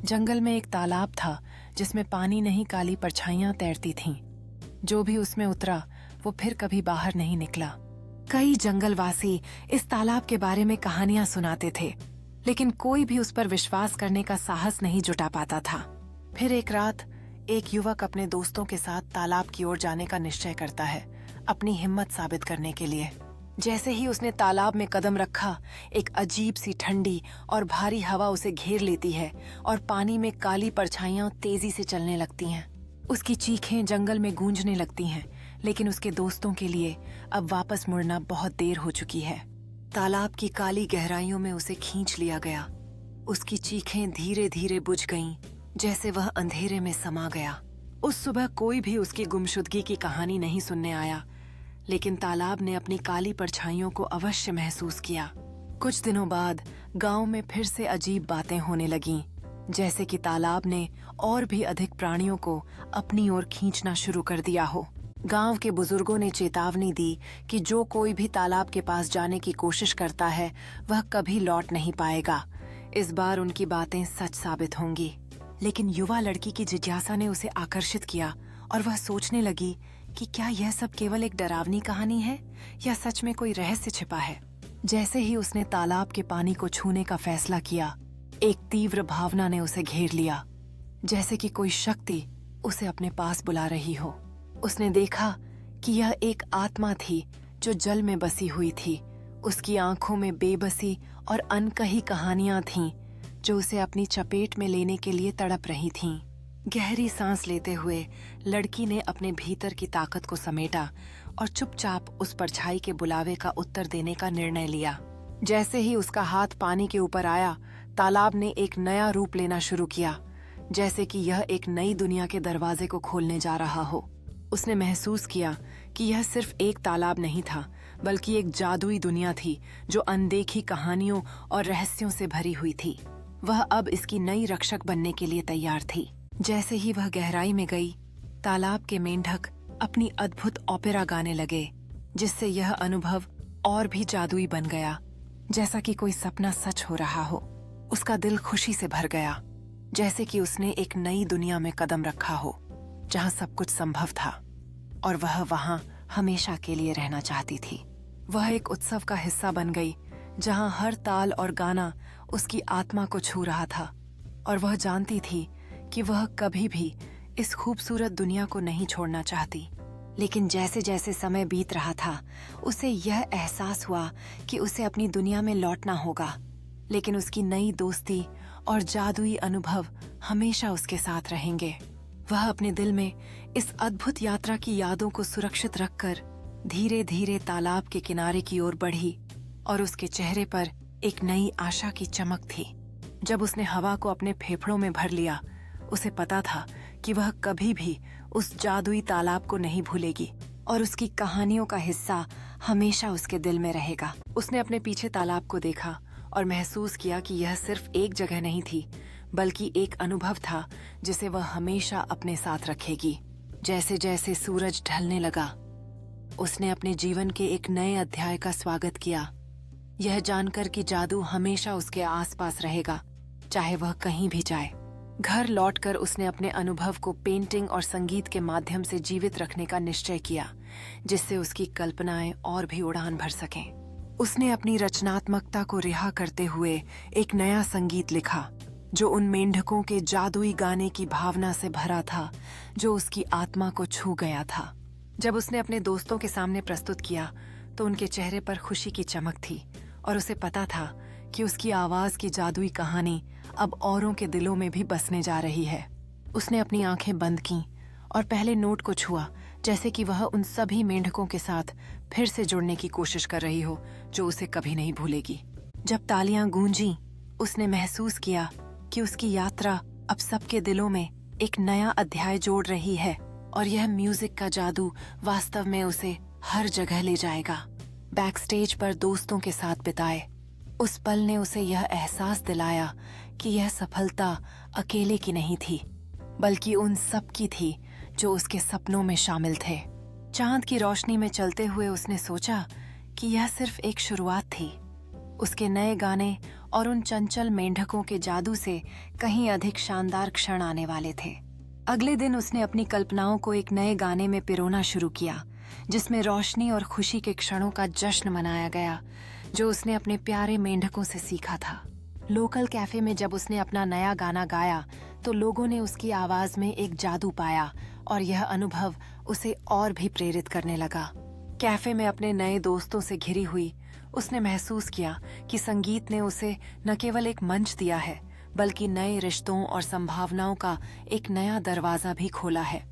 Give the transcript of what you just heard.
जंगल में एक तालाब था जिसमें पानी नहीं काली परछाइयां तैरती थीं। जो भी उसमें उतरा वो फिर कभी बाहर नहीं निकला। कई जंगलवासी इस तालाब के बारे में कहानियां सुनाते थे, लेकिन कोई भी उस पर विश्वास करने का साहस नहीं जुटा पाता था। फिर एक रात एक युवक अपने दोस्तों के साथ तालाब की ओर जाने का निश्चय करता है, अपनी हिम्मत साबित करने के लिए। जैसे ही उसने तालाब में कदम रखा, एक अजीब सी ठंडी और भारी हवा उसे घेर लेती है और पानी में काली परछाइयां तेजी से चलने लगती हैं। उसकी चीखें जंगल में गूंजने लगती हैं, लेकिन उसके दोस्तों के लिए अब वापस मुड़ना बहुत देर हो चुकी है। तालाब की काली गहराइयों में उसे खींच लिया गया। उसकी चीखें धीरे धीरे बुझ गईं, जैसे वह अंधेरे में समा गया। उस सुबह कोई भी उसकी गुमशुदगी की कहानी नहीं सुनने आया, लेकिन तालाब ने अपनी काली परछाइयों को अवश्य महसूस किया। कुछ दिनों बाद गांव में फिर से अजीब बातें होने लगीं, जैसे कि तालाब ने और भी अधिक प्राणियों को अपनी ओर खींचना शुरू कर दिया हो। गांव के बुजुर्गों ने चेतावनी दी कि जो कोई भी तालाब के पास जाने की कोशिश करता है वह कभी लौट नहीं पाएगा। इस बार उनकी बातें सच साबित होंगी। लेकिन युवा लड़की की जिज्ञासा ने उसे आकर्षित किया और वह सोचने लगी कि क्या यह सब केवल एक डरावनी कहानी है या सच में कोई रहस्य छिपा है। जैसे ही उसने तालाब के पानी को छूने का फैसला किया, एक तीव्र भावना ने उसे घेर लिया, जैसे कि कोई शक्ति उसे अपने पास बुला रही हो। उसने देखा कि यह एक आत्मा थी जो जल में बसी हुई थी। उसकी आंखों में बेबसी और अनकही कहानियां थीं जो उसे अपनी चपेट में लेने के लिए तड़प रही थीं। गहरी सांस लेते हुए लड़की ने अपने भीतर की ताकत को समेटा और चुपचाप उस परछाई के बुलावे का उत्तर देने का निर्णय लिया। जैसे ही उसका हाथ पानी के ऊपर आया, तालाब ने एक नया रूप लेना शुरू किया, जैसे कि यह एक नई दुनिया के दरवाजे को खोलने जा रहा हो। उसने महसूस किया कि यह सिर्फ एक तालाब नहीं था, बल्कि एक जादुई दुनिया थी जो अनदेखी कहानियों और रहस्यों से भरी हुई थी। वह अब इसकी नई रक्षक बनने के लिए तैयार थी। जैसे ही वह गहराई में गई, तालाब के मेंढक अपनी अद्भुत ओपेरा गाने लगे, जिससे यह अनुभव और भी जादुई बन गया, जैसा कि कोई सपना सच हो रहा हो। उसका दिल खुशी से भर गया, जैसे कि उसने एक नई दुनिया में कदम रखा हो, जहां सब कुछ संभव था और वह वहां हमेशा के लिए रहना चाहती थी। वह एक उत्सव का हिस्सा बन गई, जहां हर ताल और गाना उसकी आत्मा को छू रहा था, और वह जानती थी कि वह कभी भी इस खूबसूरत दुनिया को नहीं छोड़ना चाहती। लेकिन जैसे जैसे समय बीत रहा था, उसे यह एहसास हुआ कि उसे अपनी दुनिया में लौटना होगा। लेकिन उसकी नई दोस्ती और जादुई अनुभव हमेशा उसके साथ रहेंगे। वह अपने दिल में इस अद्भुत यात्रा की यादों को सुरक्षित रखकर धीरे धीरे तालाब के किनारे की ओर बढ़ी, और उसके चेहरे पर एक नई आशा की चमक थी। जब उसने हवा को अपने फेफड़ों में भर लिया, उसे पता था कि वह कभी भी उस जादुई तालाब को नहीं भूलेगी और उसकी कहानियों का हिस्सा हमेशा उसके दिल में रहेगा। उसने अपने पीछे तालाब को देखा और महसूस किया कि यह सिर्फ एक जगह नहीं थी, बल्कि एक अनुभव था जिसे वह हमेशा अपने साथ रखेगी। जैसे जैसे सूरज ढलने लगा, उसने अपने जीवन के एक नए अध्याय का स्वागत किया, यह जानकर कि जादू हमेशा उसके आसपास रहेगा, चाहे वह कहीं भी जाए। घर लौटकर उसने अपने अनुभव को पेंटिंग और संगीत के माध्यम से जीवित रखने का निश्चय किया, जिससे उसकी कल्पनाएं और भी उड़ान भर सकें। उसने अपनी रचनात्मकता को रिहा करते हुए एक नया संगीत लिखा, जो उन मेंढकों के जादुई गाने की भावना से भरा था, जो उसकी आत्मा को छू गया था। जब उसने अपने दोस्तों के सामने प्रस्तुत किया, तो उनके चेहरे पर खुशी की चमक थी, और उसे पता था कि उसकी आवाज की जादुई कहानी अब औरों के दिलों में भी बसने जा रही है। उसने अपनी आंखें बंद कीं और पहले नोट को छुआ, जैसे कि वह उन सभी मेंढकों के साथ फिर से जुड़ने की कोशिश कर रही हो, जो उसे कभी नहीं भूलेगी। जब तालियां गूंजीं, उसने महसूस किया कि उसकी यात्रा अब सबके दिलों में एक नया अध्याय जोड़ रही है, और यह म्यूजिक का जादू वास्तव में उसे हर जगह ले जाएगा। बैक स्टेज पर दोस्तों के साथ बिताए उस पल ने उसे यह एहसास दिलाया कि यह सफलता अकेले की नहीं थी, बल्कि उन सब की थी जो उसके सपनों में शामिल थे। चांद की रोशनी में चलते हुए उसने सोचा कि यह सिर्फ एक शुरुआत थी। उसके नए गाने और उन चंचल मेंढकों के जादू से कहीं अधिक शानदार क्षण आने वाले थे। अगले दिन उसने अपनी कल्पनाओं को एक नए गाने में पिरोना शुरू किया, जिसमें रोशनी और खुशी के क्षणों का जश्न मनाया गया, जो उसने अपने प्यारे मेंढकों से सीखा था। लोकल कैफे में जब उसने अपना नया गाना गाया तो लोगों ने उसकी आवाज में एक जादू पाया और यह अनुभव उसे और भी प्रेरित करने लगा। कैफे में अपने नए दोस्तों से घिरी हुई उसने महसूस किया कि संगीत ने उसे न केवल एक मंच दिया है, बल्कि नए रिश्तों और संभावनाओं का एक नया दरवाजा भी खोला है।